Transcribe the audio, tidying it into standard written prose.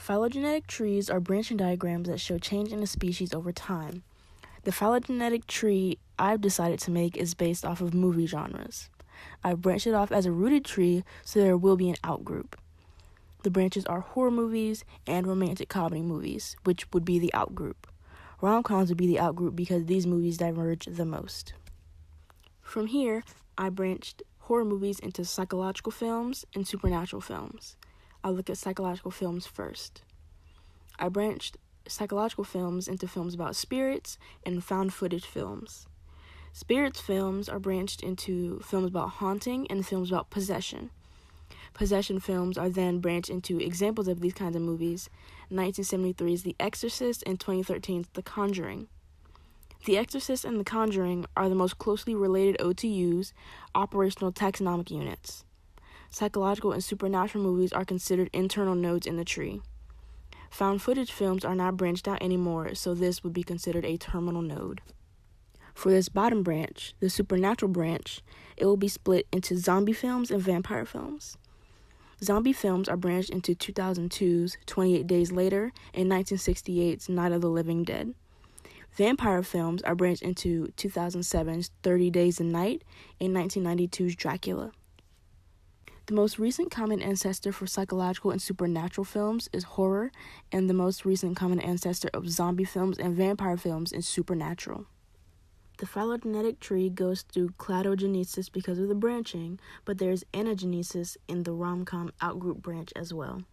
Phylogenetic trees are branching diagrams that show change in a species over time. The phylogenetic tree I've decided to make is based off of movie genres. I've branched it off as a rooted tree so there will be an outgroup. The branches are horror movies and romantic comedy movies, which would be the outgroup. Rom-coms would be the outgroup because these movies diverge the most. From here, I branched horror movies into psychological films and supernatural films. I'll look at psychological films first. I branched psychological films into films about spirits and found footage films. Spirits films are branched into films about haunting and films about possession. Possession films are then branched into examples of these kinds of movies. 1973's The Exorcist and 2013's The Conjuring. The Exorcist and The Conjuring are the most closely related OTUs, operational taxonomic units. Psychological and supernatural movies are considered internal nodes in the tree. Found footage films are not branched out anymore, so this would be considered a terminal node. For this bottom branch, the supernatural branch, it will be split into zombie films and vampire films. Zombie films are branched into 2002's 28 Days Later and 1968's Night of the Living Dead. Vampire films are branched into 2007's 30 Days a Night and 1992's Dracula. The most recent common ancestor for psychological and supernatural films is horror, and the most recent common ancestor of zombie films and vampire films is supernatural. The phylogenetic tree goes through cladogenesis because of the branching, but there is anagenesis in the rom-com outgroup branch as well.